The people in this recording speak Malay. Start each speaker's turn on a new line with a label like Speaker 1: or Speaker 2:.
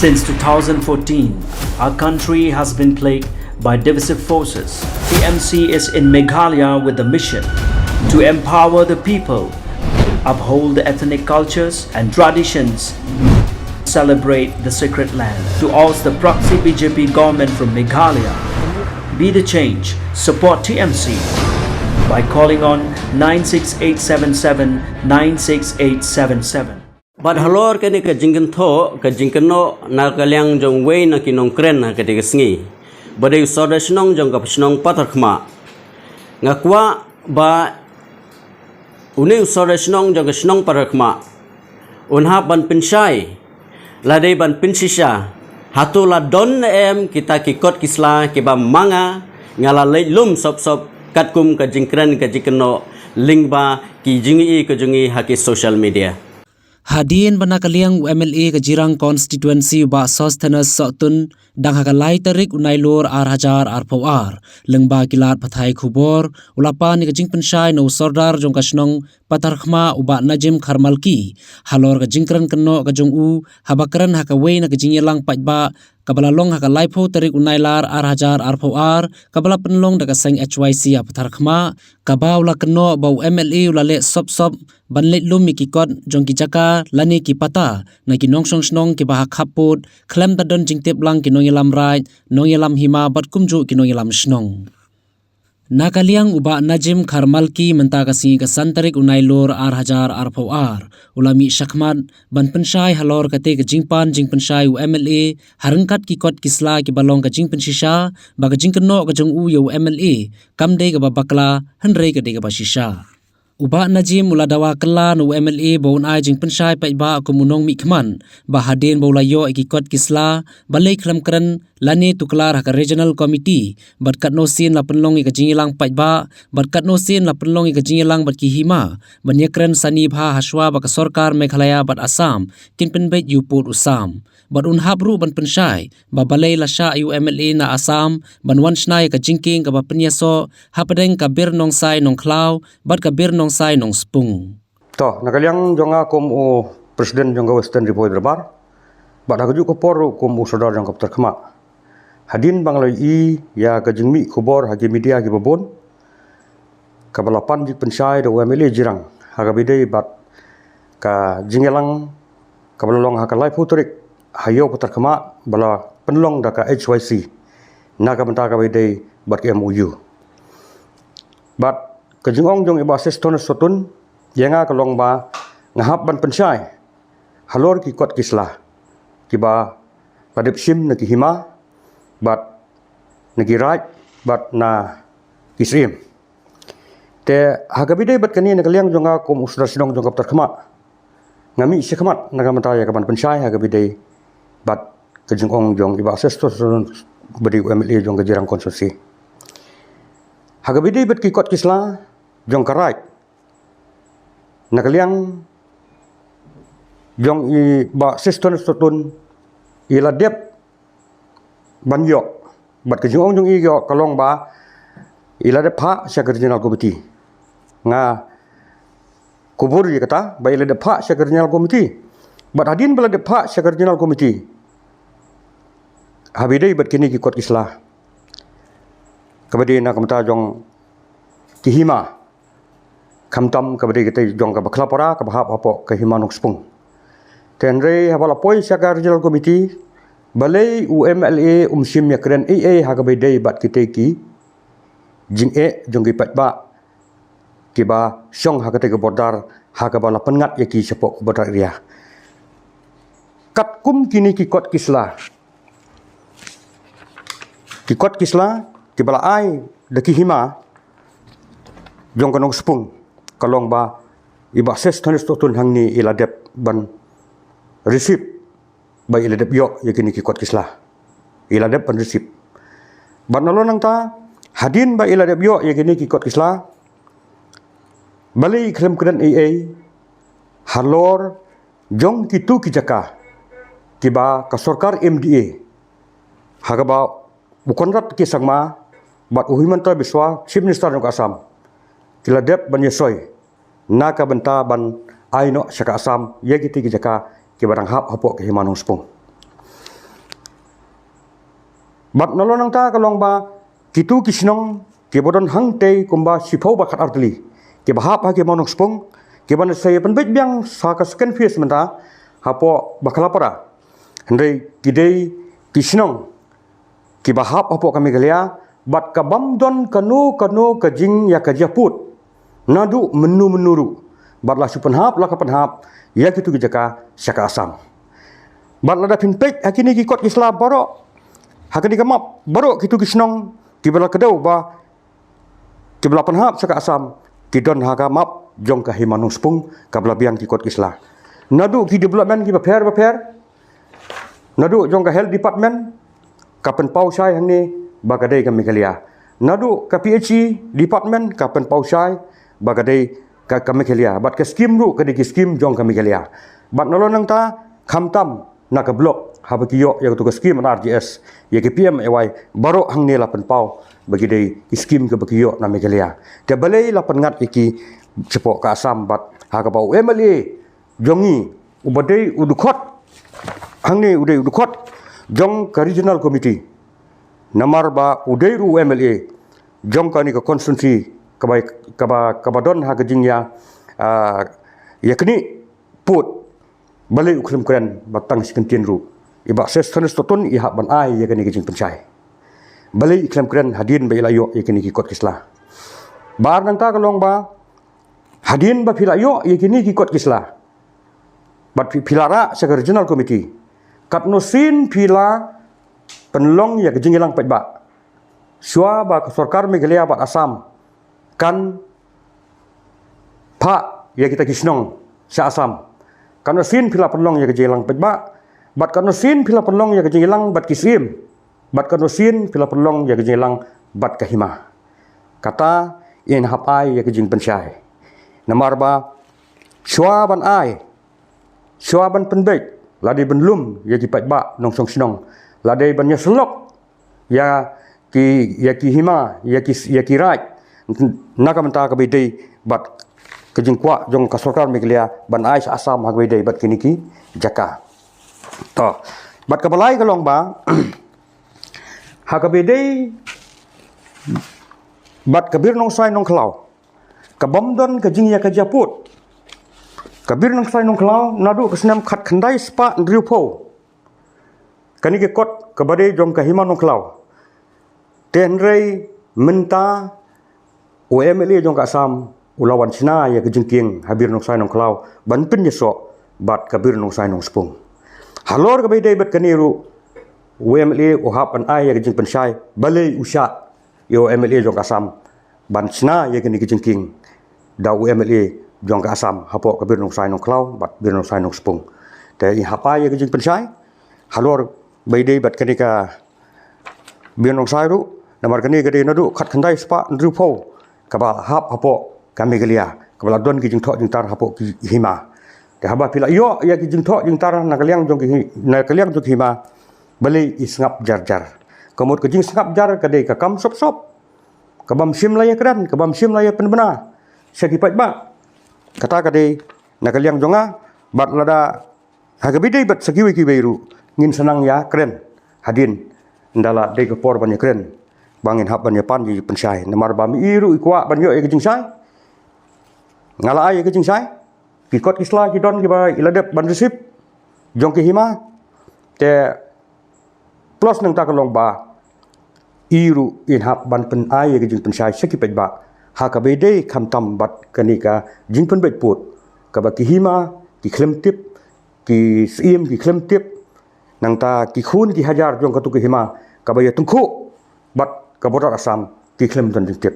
Speaker 1: Since 2014, our country has been plagued by divisive forces. TMC is in Meghalaya with the mission to empower the people, uphold the ethnic cultures and traditions, celebrate the sacred land. To oust the proxy BJP government from Meghalaya, be the change, support TMC by calling on 96877 96877.
Speaker 2: But halor kani ka jingkan tho ka jingkano na kalyang jong way na kinong kren na kati kasngi. Badai soda sinong jong ka sinong patar khma. Ngakwa ba uning soda sinong jong ka sinong patar khma. Unha ban pinsai ladai ban pinsisha hatu la don em kita kikot kisla kiba manga ngala lum sop kat kum ka jingkren ka jingkano lingba ki jingi ka jungi haki social media.
Speaker 3: Hadin banakaliang UMLA kajirang constituency ba sostenas sotun dang hakalai tarik unailor ar poar lengba kilat pathai khubor ulapan ni kajing pensai no sordar jong kasnong patarkhma uba najim kharmalki halor kajingkran keno kajong u habakran hakawei na kajingelang pajba kabalalong hakalai pho tarik unailar ar poar kabala penlong daga seng HYC patarkhma kabaula keno bau MLA ulale sop banlet lum mikikot jong kijaka lani ki pata na kinong snong ki bahak khaput klem tadon jingtep lang kinong yelam right nong yelam hima bat kumju kinong yelam snong nakaliang uba najim kharmalki menta kasi ka santarik unailor ar poar ulami shakmat ban pensai halor kate ka jingpan jingpensai UMLA harangkat ki kot kisla ki balong ka jingpensisha ba ka jingkeno ka jong u UMLA kamde ka babakla hanrei ka de ka basisha Uba najim mula dawa kelan UMLA baun ai jing pensai pai ba komunong mikman ba hadin baulayo ikikot kisla balai klam kran lani tuklar hak regional committee batkat no sin la penlong ik jingilang pai ba batkat no sin la penlong ik jingilang bat ki hima banyakran sani bha haswa ba ka sarkar Meghalaya bat Assam kin penbet yuput usam bat un habru ban pensai ba balai la sha UMLA na Assam ban wan snai ka jingking ka ba penyaso hapadeng ka bir nong sai nong klau bat ka bir nong sai nong spung
Speaker 4: to nakaliang jonga kom o presiden jonga western riboy berbar bat haju ko por kom o sodar jong kaptar khama hadin banglai i ya ka jingmi khobor hagi media gi babon kabalapan jik pensai do UMLA jirang haga bidai bat ka jingelang kabalong hakalai futurik hayo putar khama bala penlong daka HYC naga benta ka bidai bat MOU bat kajingong jong iba siston sotun yenga kalong ba ngahap ban pensai halor ki kot kisla kiba padip sim na hima bat nagi right bat na kisrim te hagabide bat kani nakaliang jonga kom usra sinong jong kaptar khama ngami sikhamat nagamata ya kaban pensai hagabide bat kajingong jong iba siston badi UMLA jong kajirang konsorsi hagabide bat ki kot kisla jong karai nakaliang jong i ba siston sotun ila dep banyo bat ke jong jong i yo kalong ba ila dep pha secretarial committee nga kubur ye kata ba ila dep pha secretarial committee bat hadin bala dep pha secretarial committee habidai bat kini ki kot islah kabadi na kamta jong kihima kamtam kabadi kita jong ka bakhlapora ka bahap apo ka himanuk spung tenre habala poi sakar regional committee balai UMLA sim yakren AA hagabidai bat kita ki jing jong ki patba kiba syong hagate ka bordar hagabala pengat yaki sepok bordar ria kat kum kini ki kot kisla kibala ai daki hima jong kanong spung kalong ba iba ses tanis totun hangni iladep ban receipt ba iladep yo yakini ki kot kisla iladep ban receipt ban nalon nang ta hadin ba iladep yo yakini ki kot kisla bali klem kren AA halor jong kitu kijaka kiba ka sarkar MDA hagaba bukan rat ki sangma bat uhimanta biswa chief minister ng Assam kiladep banyesoy naka benta ban aino saka Assam yegiti ki jaka ki barang hap hapo ke himanong spung Bat nolong nang ta kalong ba kitu kisnong ke bodon hang te kumba sipau ba khat artli ke bahap ha ke monong spong ke ban saya penbet biang sa ka second phase menta hapo bakala para hendai kidei kisnong ke bahap hapo kami galia bat kabam don kanu kajing ya kajaput nadu menuru bat la supenhap la kapenhap ya kitu jaka syaka asam bat la da pinpek hakini ki kot islam borok hakani kamap baru kitu kisnong kibala kedau ba kibala penhap saka asam kidon hakamap jong ka himanung spung kabla biang kikot kisla nadu ki development ki baper nadu jong ka health department kapen pau sai hang ni bagadai kami kalia nadu ka PHC department kapen pau sai bagadai ka kami kalia bat ka scheme ru ka di scheme jong kami kalia bat nolong nang ta khamtam na ka blok habakiyo ya tu skim RGS ya ke PMAY baru hang ni lapan pau bagi dei skim ke bakiyo na megalia te balai lapan ngat iki cepok ka asam bat ha ka pau MLA jongi ubadei udukot hang ni udei udukot jong ka regional committee namar ba udei ru MLA jong ka ni ka constituency kabadon ha ka jingya yakni put balai ukrim kren batang sikentien ru iba ses tanes totun iha ban ai ya kani kijing pencai balai iklam kren hadin ba ilayo ya kani kikot kisla bar nang ta kalong ba hadin ba philayo ya kani kikot kisla bat philara sa regional committee katno sin phila penlong ya kijing ilang pet ba swa ba sarkar meghalaya bat asam kan pa ya kita kisnong sa asam katno sin phila penlong ya kijing ilang pet ba bat kano sin pila penlong ya kejilang bat kisim bat kano sin pila penlong ya kejilang bat kahima kata in hap ai ya kejing pensyai namar ba syua ban ai syua ban penbek ladai ban lum ya ki pat ba nong song sinong ladai ban ya selok ya ki hima ya ki raj naka menta ka bidei bat kejing kwa jong ka sarkar meglia ban ai sa asam ha bidei bat kiniki jaka to bat kabalai kalong ba hakabedei bat kabir nong sai nong klau kabamdon kajing ya kajaput kabir nong sai nong klau nadu kesnam khat khandai spa ndriupo kani ke kot kabade jom kahima nong klau tenrei menta OMLA jong ka sam ulawan Cina ya kajing king habir nong sai nong klau ban pin yeso bat kabir nong sai nong spung halor ka bay bat kaniru UMLA uhap an ay ya kijing pensai balai usha yo MLA jong kasam ban Cina ya kini kijing king da UMLA jong kasam hapo ka bir nong sai nong klau bat bir nong sai nong spung te i hapa ya kijing pensai halor bay bat kani ka bir nong sai ru namar kani gade nadu khat khandai spa ndrupo ka ba hap hapo kami galia ka bala don kijing tho jing tar hapo ki hima ke haba pila yo ya ki jing tho jing tar na kaliang jong ki na kaliang jong hima balai isngap jar komot ke jing sngap jar ka dei ka kam sop ka bam sim la ya kran ka bam sim la ya penbena saki pat ba kata ka dei na kaliang jonga bat lada ha ka bidei bat saki wi ki beiru ngin senang ya kren hadin ndala dei ka por ban ya kren bangin hab ban ya pan ji pensai namar bam iru ikwa ban yo ya ki jing sai ngala ai ya ki jing sai kikot kisla kidon kiba iladep ban resip jong ki hima te plus nang ta kalong ba iru in hap ban pen ai ke jing pen sai seki pet ba ha ka be dei kham tam bat kanika jing pen bet put ka ba ki hima ki klem tip ki sim ki klem tip nang ta ki khun ki hajar jong ka tu ki hima ka ba ya tungkhu bat ka borat asam ki klem don jing tip